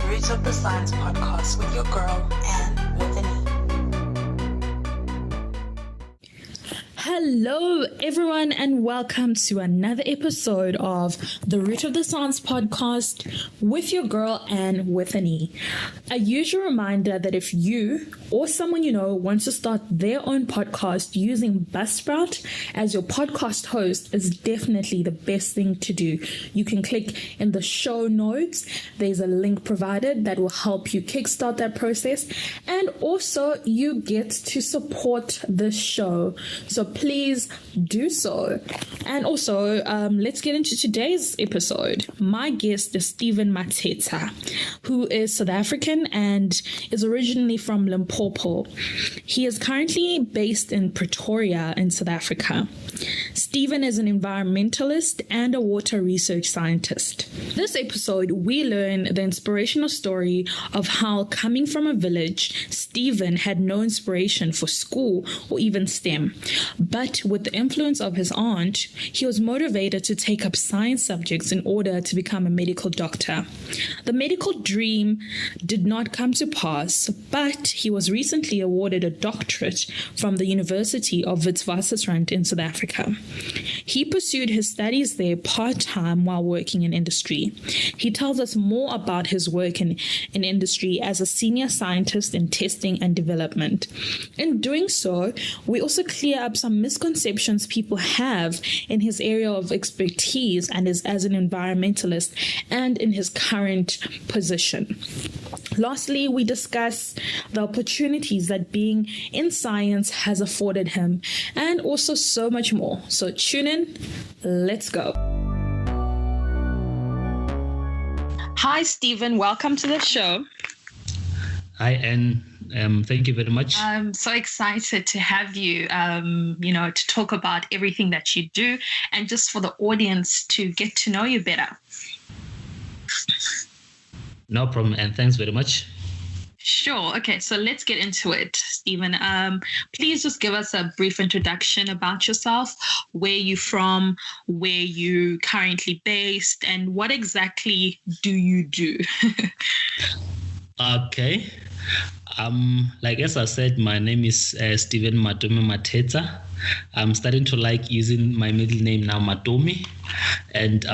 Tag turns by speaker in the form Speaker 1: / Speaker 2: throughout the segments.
Speaker 1: Roots of the Science podcast with your girl, Anne with an E.
Speaker 2: Hello, everyone, and welcome to another episode of the Root of the Science podcast with your girl, Anne with an E. A usual reminder that if you or someone you know wants to start their own podcast using Buzzsprout as your podcast host is definitely the best thing to do. You can click in the show notes. There's a link provided that will help you kickstart that process. And also, you get to support the show. So please do so. And also, let's get into today's episode. My guest is Stephen Mathetsa, who is South African and is originally from Limpopo. He is currently based in Pretoria in South Africa. Stephen is an environmentalist and a water research scientist. This episode, we learn the inspirational story of how, coming from a village, Stephen had no inspiration for school or even STEM. But with the influence of his aunt, he was motivated to take up science subjects in order to become a medical doctor. The medical dream did not come to pass, but he was recently awarded a doctorate from the University of Witwatersrand in South Africa. He pursued his studies there part-time while working in industry. He tells us more about his work in industry as a senior scientist in testing and development. In doing so, we also clear up some misconceptions people have in his area of expertise and as an environmentalist and in his current position. Lastly, we discuss the opportunities that being in science has afforded him and also so much more. So tune in. Let's go. Hi, Stephen. Welcome to the show.
Speaker 3: Hi, Anne. Thank you very much.
Speaker 2: I'm so excited to have you, to talk about everything that you do and just for the audience to get to know you better.
Speaker 3: No problem, and thanks very much.
Speaker 2: Sure. Okay, so let's get into it, Stephen. Please just give us a brief introduction about yourself, where you're from, where you currently based, and what exactly do you do?
Speaker 3: Okay. Like as I said, my name is Stephen Mathetsa. I'm starting to like using my middle name now, Matomi, and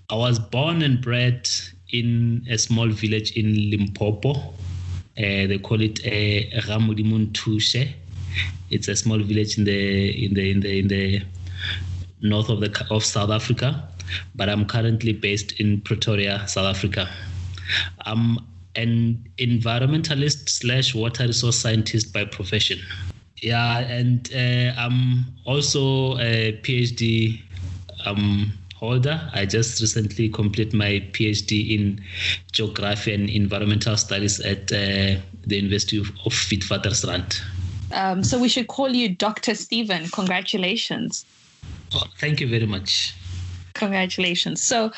Speaker 3: I was born and bred in a small village in Limpopo. They call it Ramudimuntushe. It's a small village in the north of South Africa, but I'm currently based in Pretoria, South Africa. I'm an environmentalist / water resource scientist by profession. Yeah, and I'm also a PhD holder. I just recently completed my PhD in geography and environmental studies at the University of Witwatersrand.
Speaker 2: So we should call you Dr. Stephen. Congratulations.
Speaker 3: Oh, thank you very much.
Speaker 2: Congratulations. So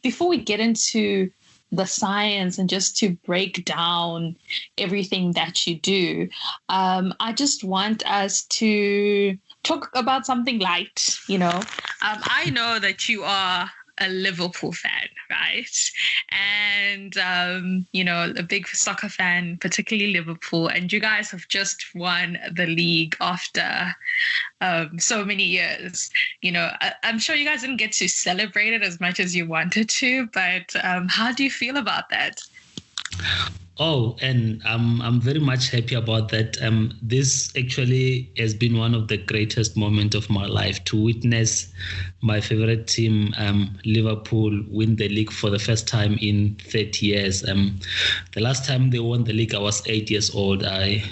Speaker 2: before we get into the science and just to break down everything that you do, I just want us to talk about something light. I know that you are a Liverpool fan, right? And, a big soccer fan, particularly Liverpool. And you guys have just won the league after so many years. I'm sure you guys didn't get to celebrate it as much as you wanted to, but how do you feel about that?
Speaker 3: Oh, and I'm very much happy about that. This actually has been one of the greatest moments of my life, to witness my favorite team, Liverpool, win the league for the first time in 30 years. The last time they won the league, I was 8 years old. I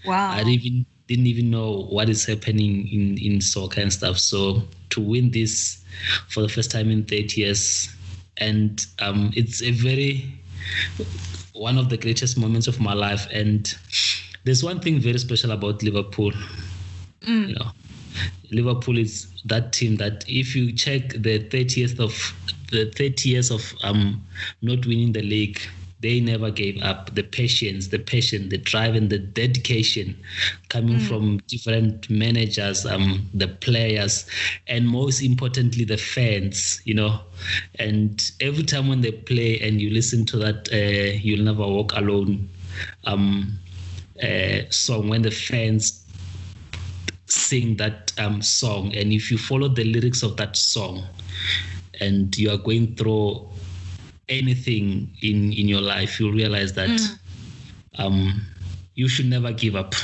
Speaker 3: didn't even know what is happening in soccer and stuff. So to win this for the first time in 30 years, and it's one of the greatest moments of my life. And there's one thing very special about Liverpool. Liverpool is that team that if you check the 30 years of not winning the league, they never gave up. The patience, the passion, the drive, and the dedication coming from different managers, the players, and most importantly, the fans, And every time when they play and you listen to that You'll Never Walk Alone song, when the fans sing that song, and if you follow the lyrics of that song and you are going through anything in your life, you'll realize that you should never give up.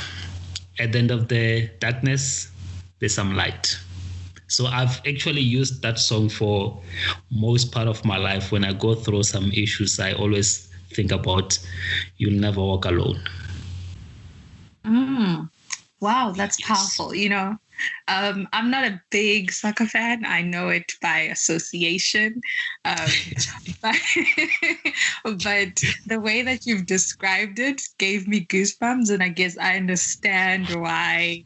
Speaker 3: At the end of the darkness, there's some light. So I've actually used that song for most part of my life. When I go through some issues, I always think about You'll Never Walk Alone.
Speaker 1: Wow, that's powerful. I'm not a big soccer fan. I know it by association. But the way that you've described it gave me goosebumps. And I guess I understand why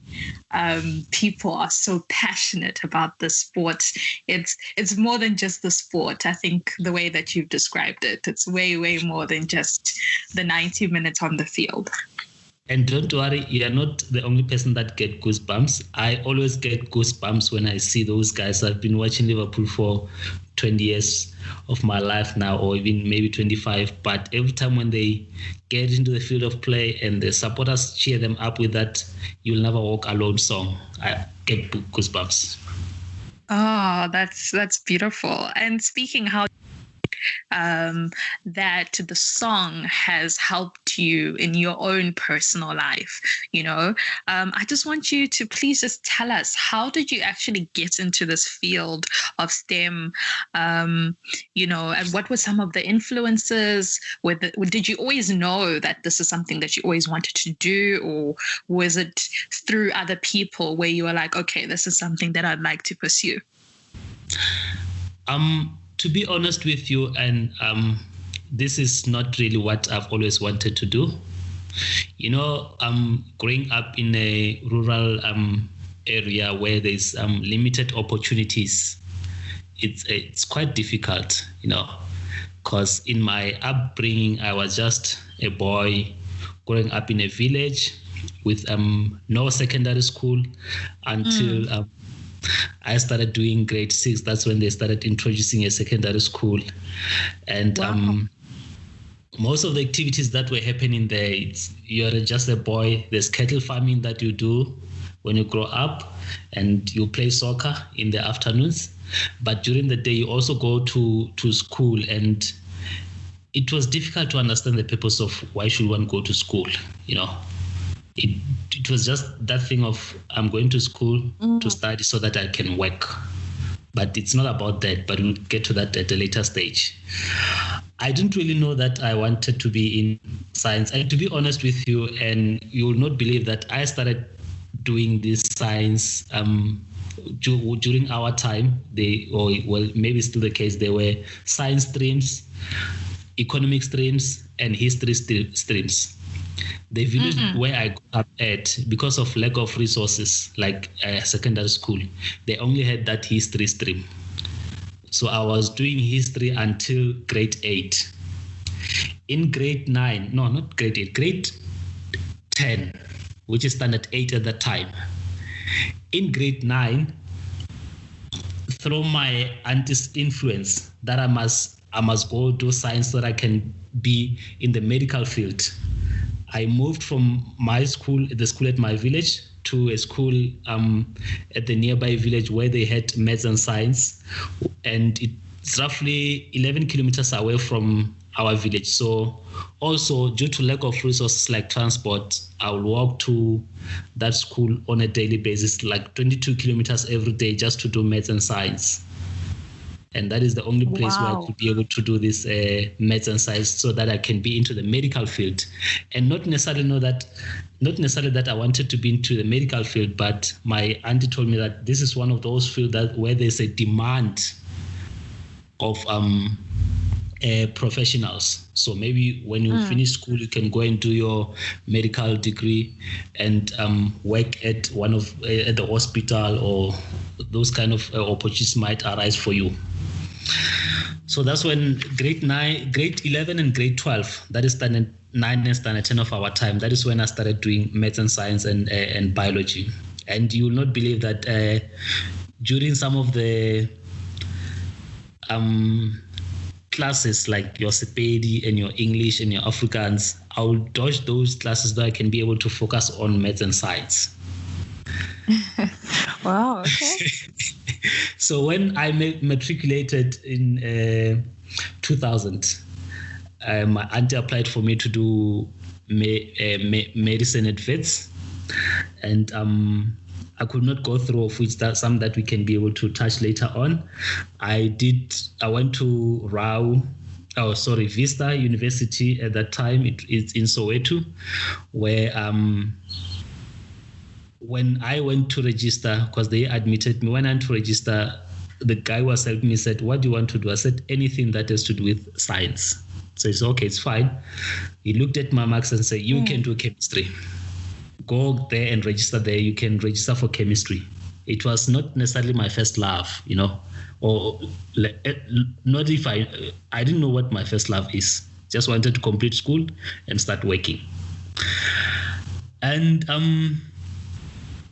Speaker 1: people are so passionate about the sport. It's more than just the sport. I think the way that you've described it, it's way, way more than just the 90 minutes on the field.
Speaker 3: And don't worry, you're not the only person that get goosebumps. I always get goosebumps when I see those guys. I've been watching Liverpool for 20 years of my life now, or even maybe 25. But every time when they get into the field of play and the supporters cheer them up with that You'll Never Walk Alone song, I get goosebumps.
Speaker 1: Oh, that's beautiful. And speaking how that the song has helped you in your own personal life, I just want you to please just tell us, how did you actually get into this field of STEM, and what were some of the influences? Did you always know that this is something that you always wanted to do, or was it through other people where you were like, okay, this is something that I'd like to pursue?
Speaker 3: To be honest with you, and this is not really what I've always wanted to do. Growing up in a rural area where there's limited opportunities, it's quite difficult, because in my upbringing, I was just a boy growing up in a village with no secondary school until I started doing grade 6. That's when they started introducing a secondary school. And most of the activities that were happening there, you're just a boy. There's cattle farming that you do when you grow up, and you play soccer in the afternoons. But during the day, you also go to school, and it was difficult to understand the purpose of why should one go to school, It was just that thing of, I'm going to school to study so that I can work. But it's not about that, but we'll get to that at a later stage. I didn't really know that I wanted to be in science. And to be honest with you, and you will not believe that I started doing this science during our time. Maybe still the case, there were science streams, economic streams, and history streams. The village where I grew up at, because of lack of resources, like secondary school, they only had that history stream. So I was doing history until grade 8. In grade 9, no, not grade 8, grade 10, which is standard 8 at that time. In grade 9, through my auntie's influence, that I must go do science so that I can be in the medical field. I moved from my school, the school at my village, to a school at the nearby village where they had maths and science. And it's roughly 11 kilometers away from our village. So also, due to lack of resources like transport, I will walk to that school on a daily basis, like 22 kilometers every day, just to do maths and science. And that is the only place where I could be able to do this maths and science, so that I can be into the medical field. And not necessarily that I wanted to be into the medical field, but my auntie told me that this is one of those fields where there's a demand of professionals. So maybe when you finish school, you can go and do your medical degree and work at at the hospital, or those kind of opportunities might arise for you. So that's when grade 11 and grade 12, that is standard 9 and standard 10 of our time. That is when I started doing maths and science and biology. And you will not believe that during some of the classes like your Sepedi and your English and your Afrikaans, I will dodge those classes so I can be able to focus on maths and science.
Speaker 1: Wow, okay.
Speaker 3: So when I matriculated in 2000, my auntie applied for me to do medicine at Wits, and I could not go through, of which that's some that we can be able to touch later on. I went to Vista University at that time. It's in Soweto, where when I went to register, because they admitted me, when I went to register, the guy who was helping me said, "What do you want to do?" I said, "Anything that has to do with science." So he said, "Okay, it's fine." He looked at my marks and said, "You can do chemistry. Go there and register there. You can register for chemistry." It was not necessarily my first love, or not if I didn't know what my first love is. Just wanted to complete school and start working. And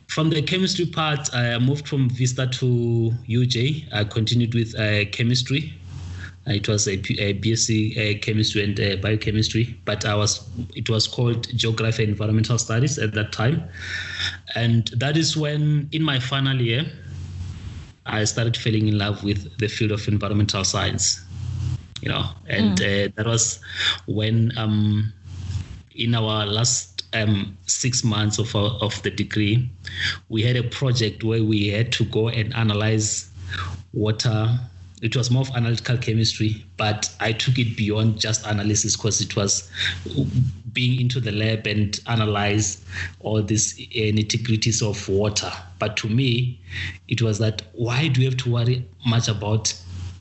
Speaker 3: from the chemistry part, I moved from Vista to UJ. I continued with chemistry. It was a BSc chemistry and biochemistry, but it was called Geography and Environmental Studies at that time. And that is when, in my final year, I started falling in love with the field of environmental science. And that was when, in our last 6 months of the degree, we had a project where we had to go and analyze water. It was more of analytical chemistry, but I took it beyond just analysis because it was being into the lab and analyze all these nitty-gritties of water. But to me, it was that, why do we have to worry much about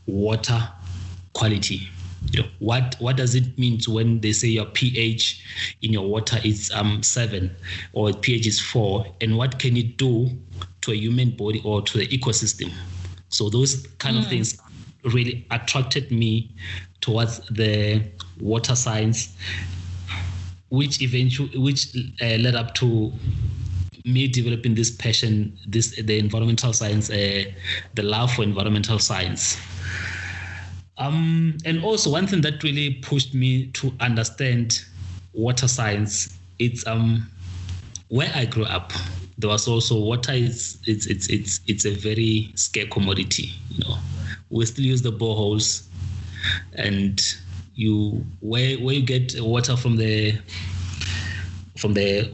Speaker 3: water quality? What does it mean when they say your pH in your water is 7 or pH is 4, and what can it do to a human body or to the ecosystem? So those kind of things really attracted me towards the water science, which led up to me developing this passion, the environmental science, the love for environmental science. And also one thing that really pushed me to understand water science, it's where I grew up. There was also water. It's a very scarce commodity. We still use the boreholes, and where you get water from the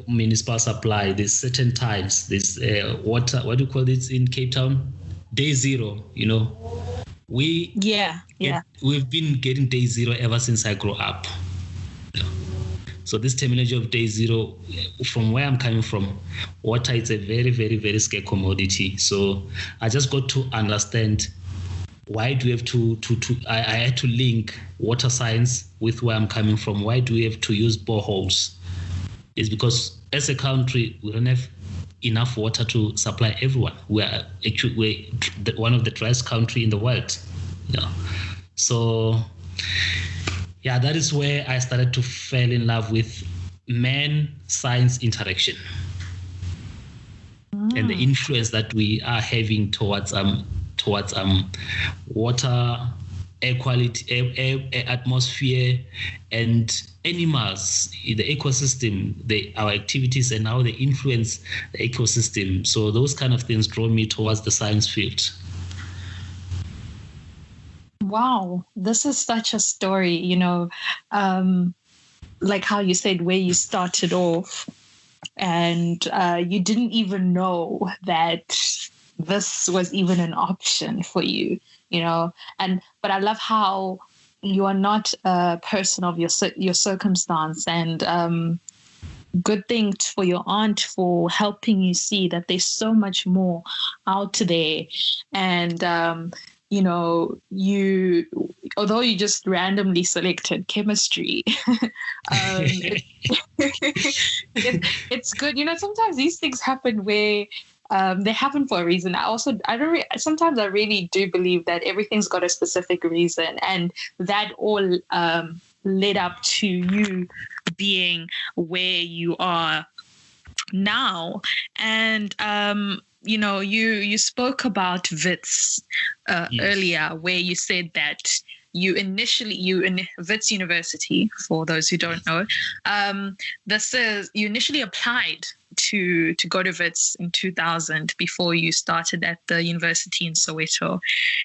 Speaker 3: municipal supply. There's certain times. There's water. What do you call it in Cape Town? Day zero. We've been getting day zero ever since I grew up. So this terminology of day zero, from where I'm coming from, water is a very, very, very scarce commodity. So I just got to understand, why do we have to I had to link water science with where I'm coming from. Why do we have to use boreholes? It's because as a country, we don't have enough water to supply everyone. We're one of the driest country in the world. So that is where I started to fall in love with man-science interaction and the influence that we are having towards water, air quality, air atmosphere, and animals, the ecosystem, our activities, and how they influence the ecosystem. So those kind of things draw me towards the science field.
Speaker 1: Wow, this is such a story, like how you said where you started off, and you didn't even know that this was even an option for you, but I love how you are not a person of your circumstance, and good thing for your aunt for helping you see that there's so much more out there. And although you just randomly selected chemistry, it's good. Sometimes these things happen where they happen for a reason. Sometimes I really do believe that everything's got a specific reason, and that all led up to you being where you are now. And you spoke about Wits earlier, where you said that you in Wits University, for those who don't know, you initially applied to go to Wits in 2000 before you started at the university in Soweto.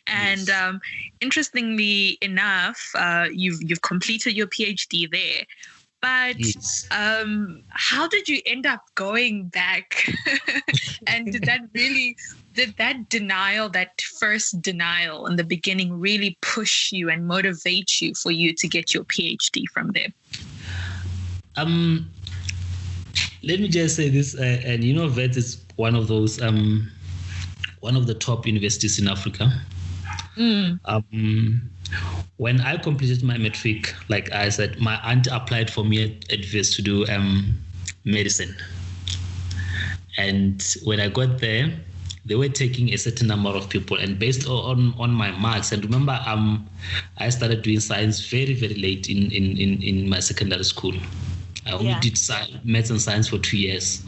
Speaker 1: And interestingly enough, you've completed your PhD there. But how did you end up going back? And did that first denial in the beginning really push you and motivate you for you to get your PhD from there?
Speaker 3: Let me just say this, and Wits is one of those, one of the top universities in Africa. When I completed my matric, like I said, my aunt applied for me at Wits to do medicine. And when I got there, they were taking a certain number of people, and based on my marks. And remember, I started doing science very, very late in my secondary school. I only did maths and science for 2 years.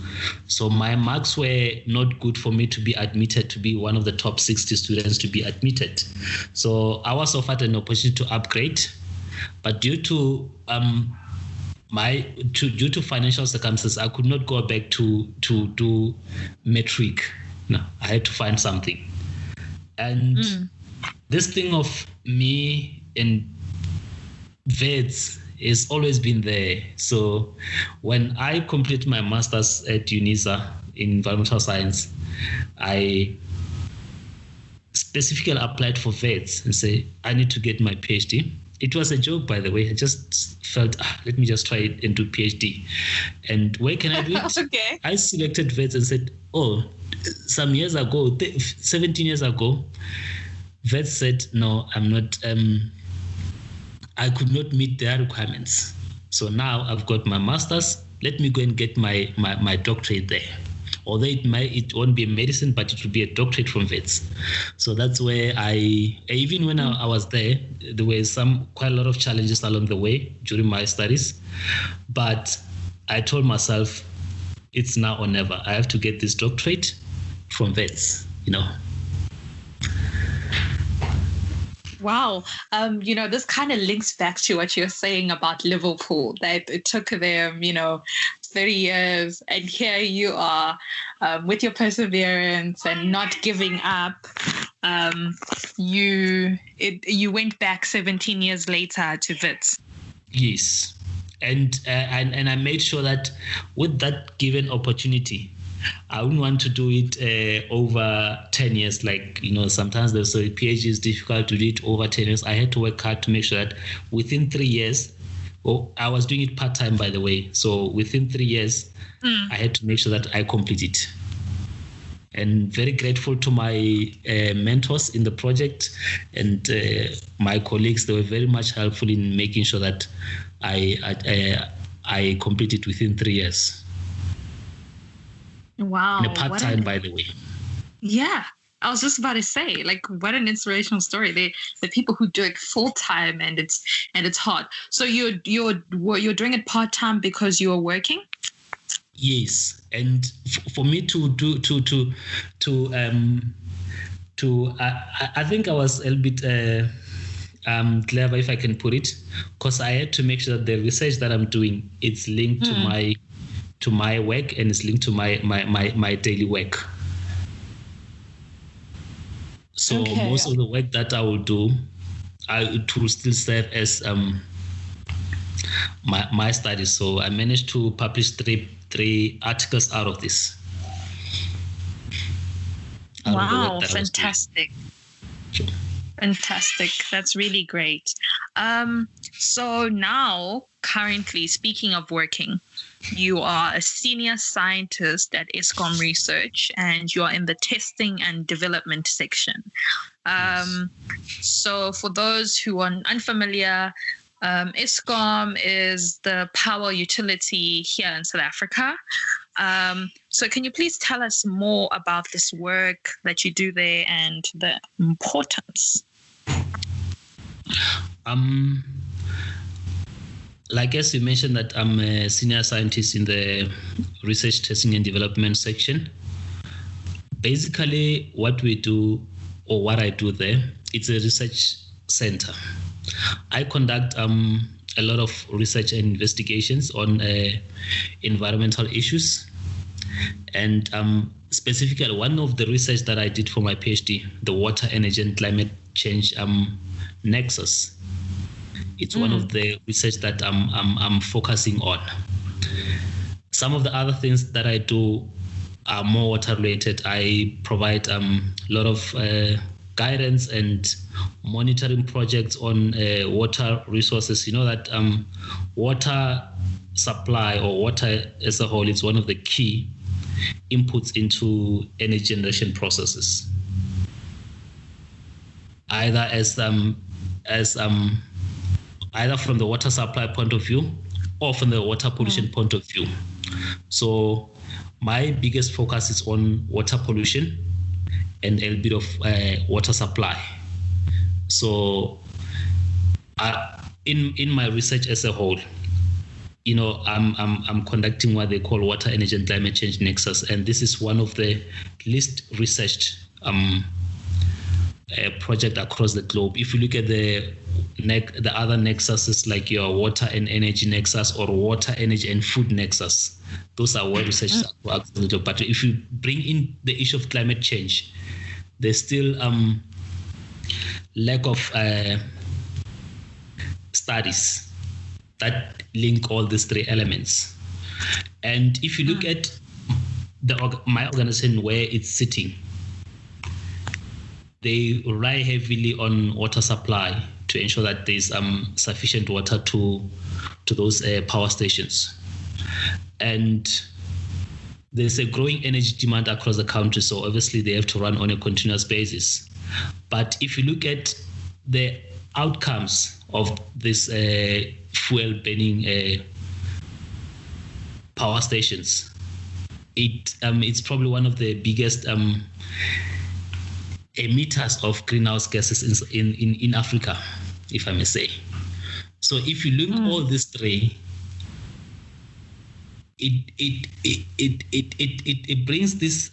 Speaker 3: So my marks were not good for me to be admitted to be one of the top 60 students to be admitted. So I was offered an opportunity to upgrade, but due to financial circumstances, I could not go back to do matric. No, I had to find something. And this thing of me and Wits has always been there. So when I completed my master's at UNISA in environmental science, I specifically applied for Wits and say, I need to get my PhD. It was a joke, by the way. I just felt, let me just try it and do PhD. And where can I do it?
Speaker 1: Okay.
Speaker 3: I selected Wits and said, some years ago, 17 years ago, Wits said, no, I'm not... I could not meet their requirements. So now I've got my master's. Let me go and get my doctorate there. Although it won't be a medicine, but it will be a doctorate from Wits. So that's where even when I was there were quite a lot of challenges along the way during my studies. But I told myself, it's now or never. I have to get this doctorate from Wits,
Speaker 1: Wow. This kind of links back to what you're saying about Liverpool, that it took them, 30 years. And here you are with your perseverance and not giving up. You went back 17 years later to Wits.
Speaker 3: Yes. And I made sure that with that given opportunity, I wouldn't want to do it over 10 years. Like, sometimes the PhD is difficult to do it over 10 years. I had to work hard to make sure that within 3 years, I was doing it part-time, by the way. So within 3 years, I had to make sure that I complete it. And very grateful to my mentors in the project and my colleagues. They were very much helpful in making sure that I complete it within 3 years.
Speaker 1: Wow.
Speaker 3: In a part-time, by the way.
Speaker 1: Yeah. I was just about to say, what an inspirational story. The people who do it full-time and it's hard. So you're doing it part-time because you are working?
Speaker 3: Yes. And for me I think I was a little bit clever, if I can put it, because I had to make sure that the research that I'm doing, it's linked to my work and it's linked to my daily work. So most of the work that I will do, it will still serve as my studies. So I managed to publish three articles out of this.
Speaker 1: Wow, fantastic. Fantastic. That's really great. So now, currently, speaking of working, you are a senior scientist at Eskom Research, and you are in the testing and development section. So for those who are unfamiliar, Eskom is the power utility here in South Africa. So can you please tell us more about this work that you do there and the importance?
Speaker 3: Like as you mentioned that I'm a senior scientist in the research, testing and development section. Basically what we do, or what I do there, it's a research center. I conduct a lot of research and investigations on environmental issues. And specifically, one of the research that I did for my PhD, the water, energy, and climate change nexus. It's one of the research that I'm focusing on. Some of the other things that I do are more water related. I provide a lot of guidance and monitoring projects on water resources. You know that water supply, or water as a whole, is one of the key inputs into energy generation processes. Either either from the water supply point of view or from the water pollution point of view. So my biggest focus is on water pollution and a bit of water supply. So in my research as a whole, you know, I'm conducting what they call water, energy, and climate change nexus, and this is one of the least researched project across the globe. If you look at the other nexuses, like your water and energy nexus or water, energy, and food nexus, those are well researched. But if you bring in the issue of climate change, there's still lack of studies that link all these three elements. And if you look at my organization, where it's sitting, they rely heavily on water supply to ensure that there's sufficient water to those power stations. And there's a growing energy demand across the country, so obviously they have to run on a continuous basis. But if you look at the outcomes of this fuel burning power stations, it's probably one of the biggest emitters of greenhouse gases in Africa, if I may say. So if you look at all these three, it brings this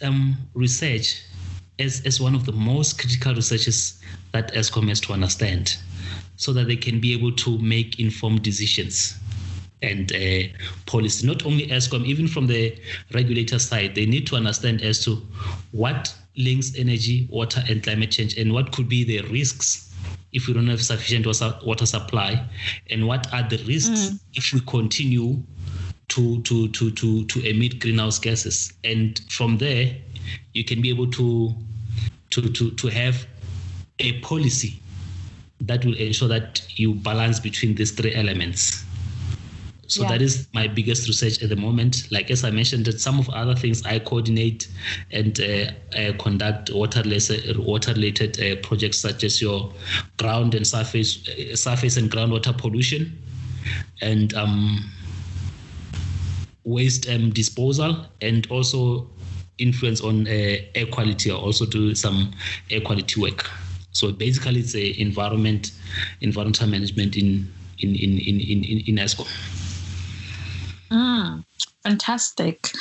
Speaker 3: research as one of the most critical researches that ESCOM has to understand, so that they can be able to make informed decisions and policy. Not only ESCOM, even from the regulator side, they need to understand as to what links energy, water, and climate change, and what could be the risks if we don't have sufficient water supply, and what are the risks if we continue to emit greenhouse gases. And from there, you can be able to have a policy that will ensure that you balance between these three elements. So that is my biggest research at the moment. Like as I mentioned, that some of other things I coordinate and conduct water-related projects, such as your ground and surface and groundwater pollution, and waste disposal, and also influence on air quality. I also do some air quality work. So basically, it's a environmental management in ESCOM.
Speaker 1: Fantastic.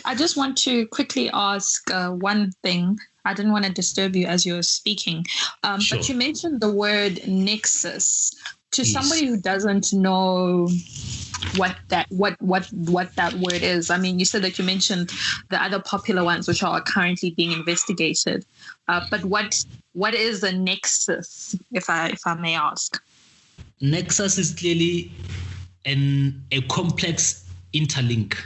Speaker 1: I just want to quickly ask one thing. I didn't want to disturb you as you were speaking,
Speaker 3: Sure.
Speaker 1: but you mentioned the word nexus. To somebody who doesn't know what that word is, I mean, you said that you mentioned the other popular ones which are currently being investigated, but what is a nexus, if I may ask?
Speaker 3: Nexus is clearly a complex interlink.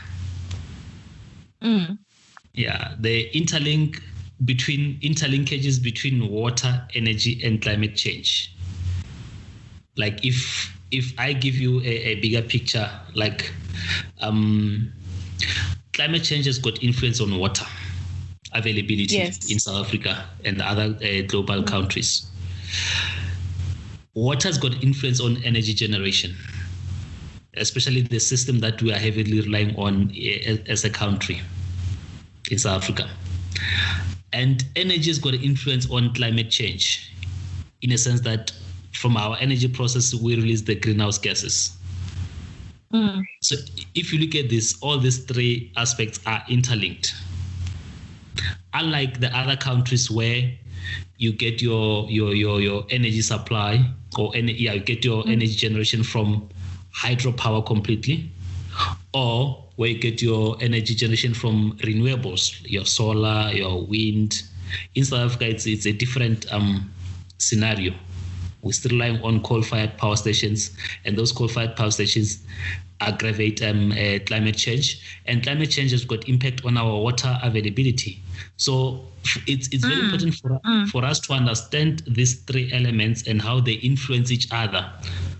Speaker 3: Yeah, the interlinkages between water, energy, and climate change. Like if I give you a bigger picture, like climate change has got influence on water availability in South Africa and other global countries. Water has got influence on energy generation. especially the system that we are heavily relying on as a country in South Africa. And energy has got an influence on climate change in a sense that from our energy process, we release the greenhouse gases. So if you look at this, all these three aspects are interlinked. Unlike the other countries where you get your energy supply you get your energy generation from hydropower completely, or where you get your energy generation from renewables, your solar, your wind. In South Africa, it's a different scenario. We're still relying on coal-fired power stations, and those coal-fired power stations aggravate climate change, and climate change has got impact on our water availability. So it's very important for us to understand these three elements and how they influence each other,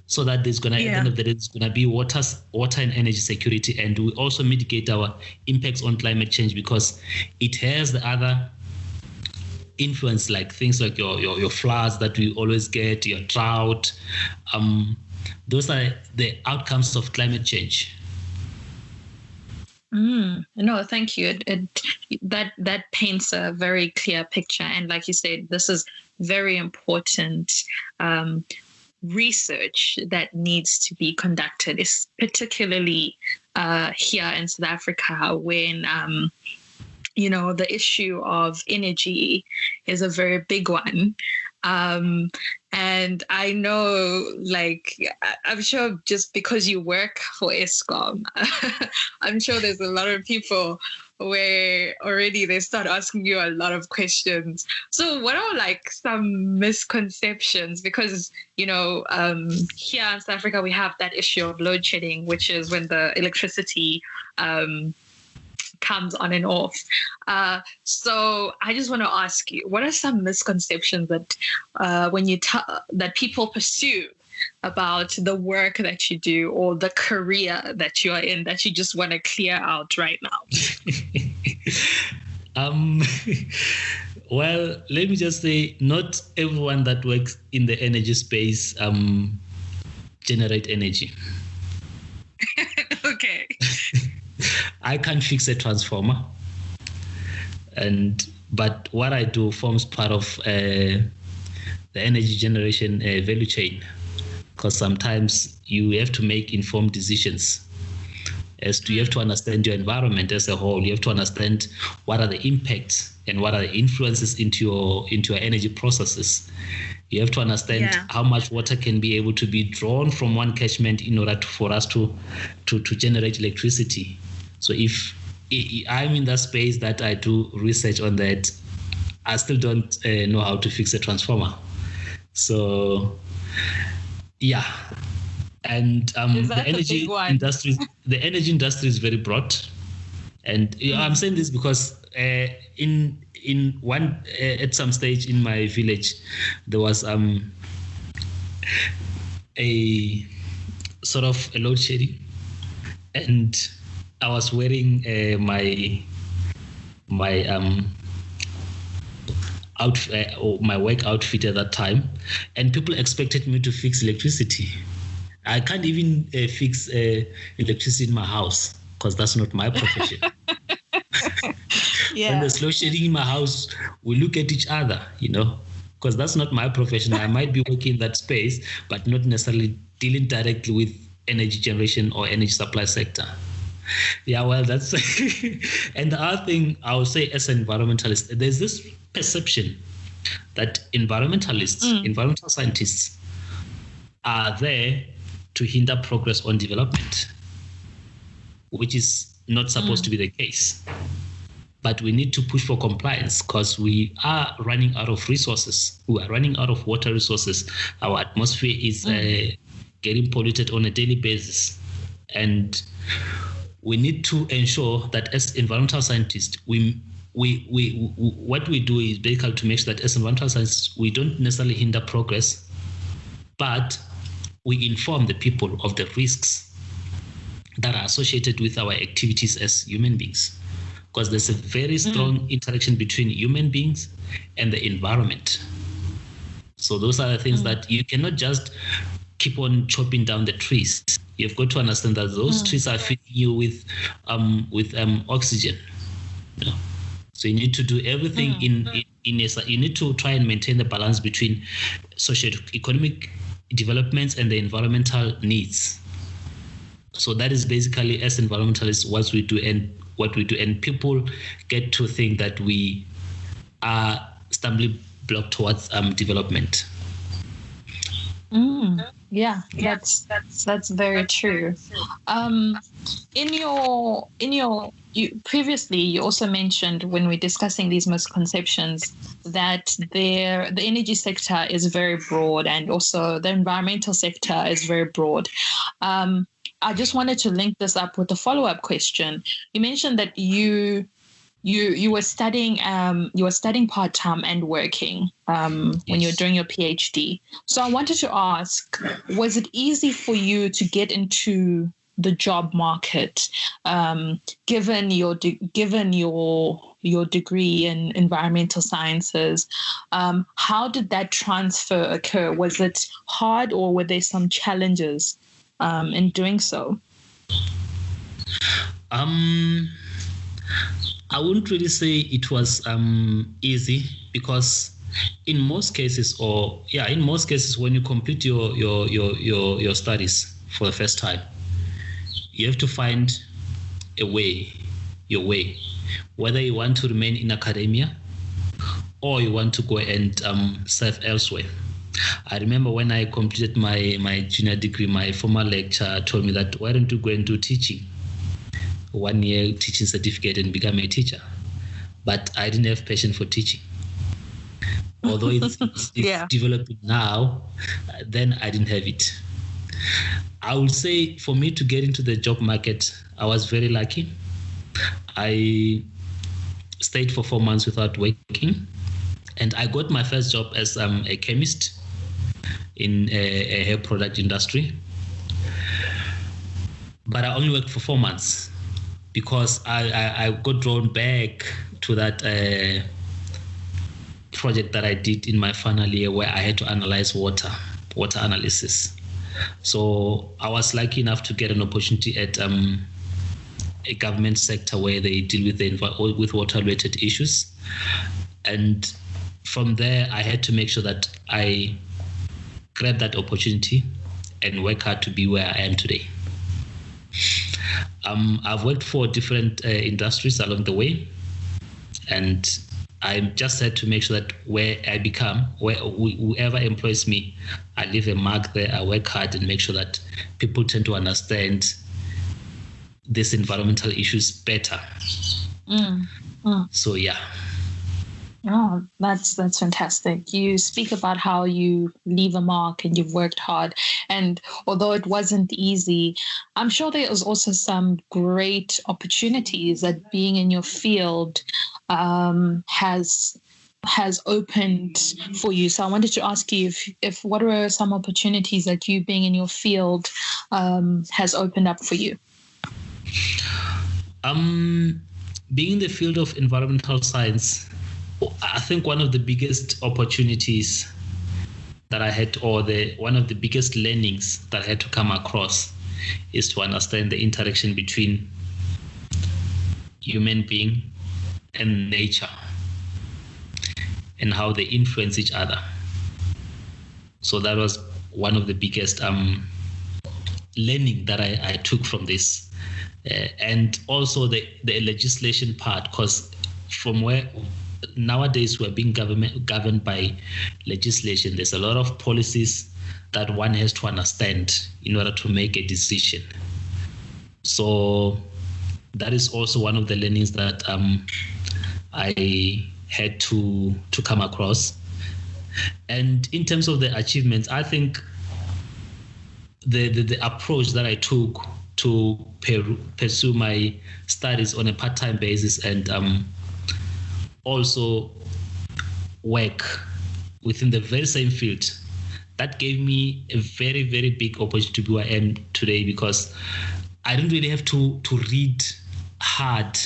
Speaker 3: so that there's gonna at the end of the day, there's gonna be water and energy security, and we also mitigate our impacts on climate change because it has the other influence, like things like your floods that we always get, your drought. Those are the outcomes of climate change.
Speaker 1: No, thank you. That paints a very clear picture, and like you said, this is very important research that needs to be conducted, particularly here in South Africa, when the issue of energy is a very big one. And I know, I'm sure just because you work for Eskom, I'm sure there's a lot of people where already they start asking you a lot of questions. So what are some misconceptions? Because, here in South Africa, we have that issue of load shedding, which is when the electricity comes on and off. So I just want to ask you, what are some misconceptions that that people pursue about the work that you do or the career that you are in that you just want to clear out right now?
Speaker 3: Well, let me just say, not everyone that works in the energy space generate energy.
Speaker 1: Okay.
Speaker 3: I can't fix a transformer, but what I do forms part of the energy generation value chain, because sometimes you have to make informed decisions. You have to understand your environment as a whole. You have to understand what are the impacts and what are the influences into your energy processes. You have to understand how much water can be able to be drawn from one catchment in order for us to generate electricity. So if I'm in that space that I do research on that, I still don't know how to fix a transformer. So, yeah. And the energy industry is very broad. And I'm saying this because at some stage in my village, there was a sort of a load shedding, and I was wearing my outfit or my work outfit at that time, and people expected me to fix electricity. I can't even fix electricity in my house because that's not my profession. When there's load shedding in my house, we look at each other, because that's not my profession. I might be working in that space, but not necessarily dealing directly with energy generation or energy supply sector. Yeah, well, that's and the other thing I would say as an environmentalist, there's this perception that environmental scientists are there to hinder progress on development, which is not supposed to be the case. But we need to push for compliance because we are running out of resources. We are running out of water resources. Our atmosphere is getting polluted on a daily basis. And we need to ensure that as environmental scientists, what we do is basically to make sure that as environmental scientists, we don't necessarily hinder progress, but we inform the people of the risks that are associated with our activities as human beings. Because there's a very strong interaction between human beings and the environment. So those are the things that you cannot just keep on chopping down the trees You've got to understand that those trees are feeding you with oxygen. You know? So you need to do everything in a, you need to try and maintain the balance between socio-economic developments and the environmental needs. So that is basically, as environmentalists, what we do. And people get to think that we are stumbling block towards development.
Speaker 1: Yeah, that's very true. Previously you also mentioned, when we're discussing these misconceptions, that the energy sector is very broad, and also the environmental sector is very broad. I just wanted to link this up with a follow-up question. You mentioned that you were studying part-time and working when you were doing your PhD. So I wanted to ask, was it easy for you to get into the job market, given your degree in environmental sciences? How did that transfer occur? Was it hard, or were there some challenges in doing so?
Speaker 3: I wouldn't really say it was easy, because in most cases, when you complete your studies for the first time, you have to find your way, whether you want to remain in academia or you want to go and serve elsewhere. I remember when I completed my junior degree, my former lecturer told me that, why don't you go and do teaching? 1 year teaching certificate and become a teacher. But I didn't have passion for teaching. Although it's developing now, then I didn't have it. I would say, for me to get into the job market, I was very lucky. I stayed for 4 months without working, and I got my first job as a chemist in a hair product industry. But I only worked for 4 months, because I got drawn back to that project that I did in my final year, where I had to analyze water analysis. So I was lucky enough to get an opportunity at a government sector where they deal with water-related issues. And from there, I had to make sure that I grab that opportunity and work hard to be where I am today. I've worked for different industries along the way, and I just had to make sure that where I become, whoever employs me, I leave a mark there. I work hard and make sure that people tend to understand these environmental issues better. So yeah.
Speaker 1: Oh, that's fantastic. You speak about how you leave a mark and you've worked hard. And although it wasn't easy, I'm sure there was also some great opportunities that being in your field has opened for you. So I wanted to ask you if what were some opportunities that you being in your field has opened up for you?
Speaker 3: Being in the field of environmental science, I think one of the biggest opportunities that I had, or one of the biggest learnings that I had to come across, is to understand the interaction between human being and nature, and how they influence each other. So that was one of the biggest learning that I took from this, and also the legislation part, because from where nowadays we're being governed by legislation, there's a lot of policies that one has to understand in order to make a decision. So that is also one of the learnings that I had to come across. And in terms of the achievements, I think the approach that I took to pursue my studies on a part-time basis, and also work within the very same field, that gave me a very, very big opportunity to be where I am today, because I didn't really have to read hard,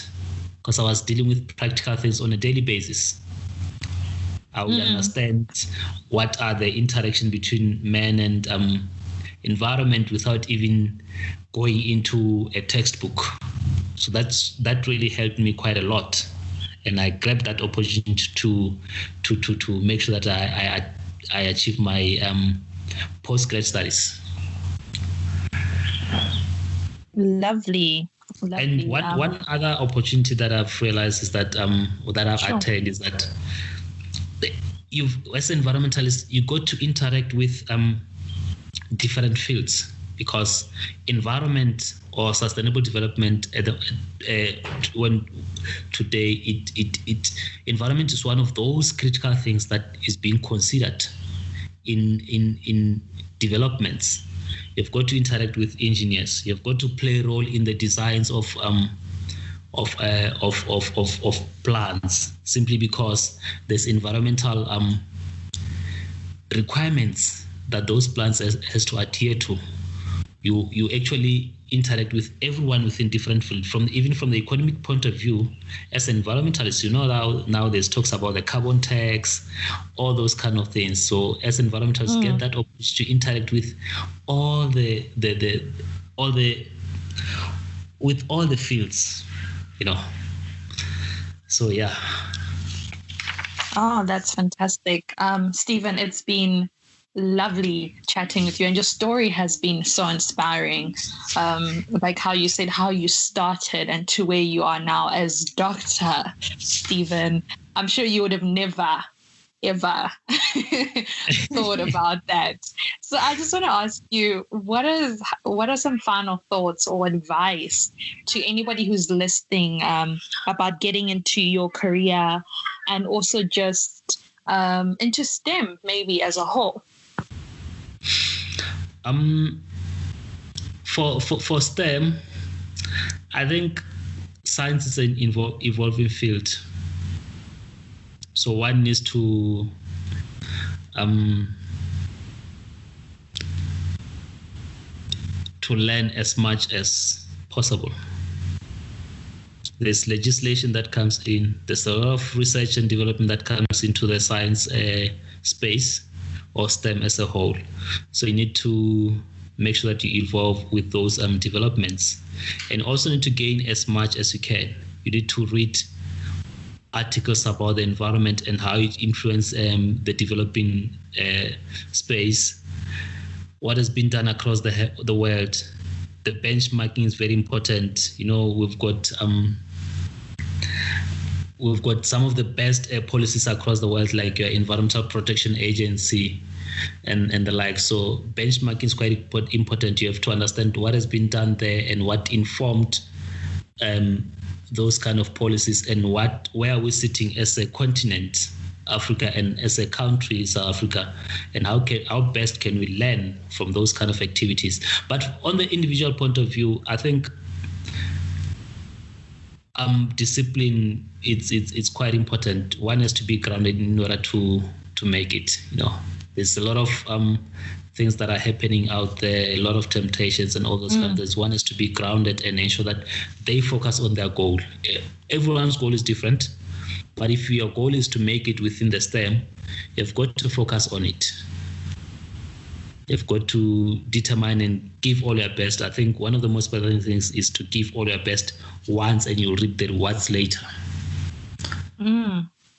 Speaker 3: because I was dealing with practical things on a daily basis. I would understand what are the interaction between man and environment without even going into a textbook. So that really helped me quite a lot. And I grabbed that opportunity to make sure that I achieve my postgrad studies.
Speaker 1: Lovely.
Speaker 3: And one other opportunity that I've realized is that I've attained is that as an environmentalist, you got to interact with different fields, because environment or sustainable development when today environment is one of those critical things that is being considered in developments. You've got to interact with engineers. You've got to play a role in the designs of plans, simply because there's environmental requirements that those plans has to adhere to. You actually interact with everyone within different fields, even from the economic point of view. As an environmentalist, now there's talks about the carbon tax, all those kind of things. So as environmentalists, get that opportunity to interact with all the fields, So yeah.
Speaker 1: Oh, that's fantastic. Stephen, it's been lovely chatting with you, and your story has been so inspiring. Like how you said how you started and to where you are now as Dr. Stephen. I'm sure you would have never ever thought about that. So I just want to ask you, what are some final thoughts or advice to anybody who's listening about getting into your career and also just into STEM maybe as a whole?
Speaker 3: For STEM, I think science is an evolving field. So one needs to learn as much as possible. There's legislation that comes in. There's a lot of research and development that comes into the science space or STEM as a whole. So you need to make sure that you evolve with those developments, and also need to gain as much as you can. You need to read articles about the environment and how it influences the developing space, what has been done across the world. The benchmarking is very important. We've got some of the best policies across the world, like your Environmental Protection Agency and the like. So benchmarking is quite important. You have to understand what has been done there and what informed those kind of policies, and where are we sitting as a continent, Africa, and as a country, South Africa, and how best can we learn from those kind of activities. But on the individual point of view, I think discipline it's quite important. One has to be grounded in order to make it. There's a lot of things that are happening out there, a lot of temptations and all those kind of things. One has to be grounded and ensure that they focus on their goal. Everyone's goal is different, but if your goal is to make it within the STEM, you've got to focus on it. You've got to determine and give all your best. I think one of the most important things is to give all your best once, and you'll reap the rewards later.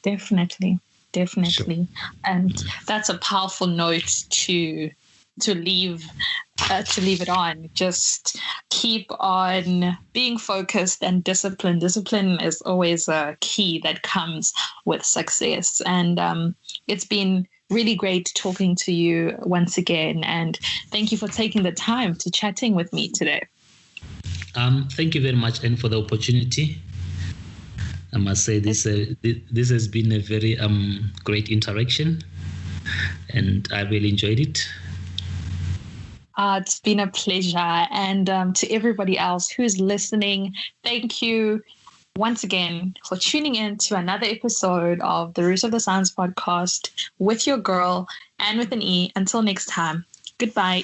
Speaker 1: Definitely.
Speaker 3: Sure.
Speaker 1: And that's a powerful note to leave it on. Just keep on being focused and disciplined. Discipline is always a key that comes with success. And it's been really great talking to you once again. And thank you for taking the time to chatting with me today.
Speaker 3: Thank you very much, Anne, for the opportunity. I must say this has been a very great interaction, and I really enjoyed it.
Speaker 1: It's been a pleasure. And to everybody else who's listening, thank you once again for tuning in to another episode of the Root of the Science podcast with your girl, Anne with an E. Until next time, goodbye.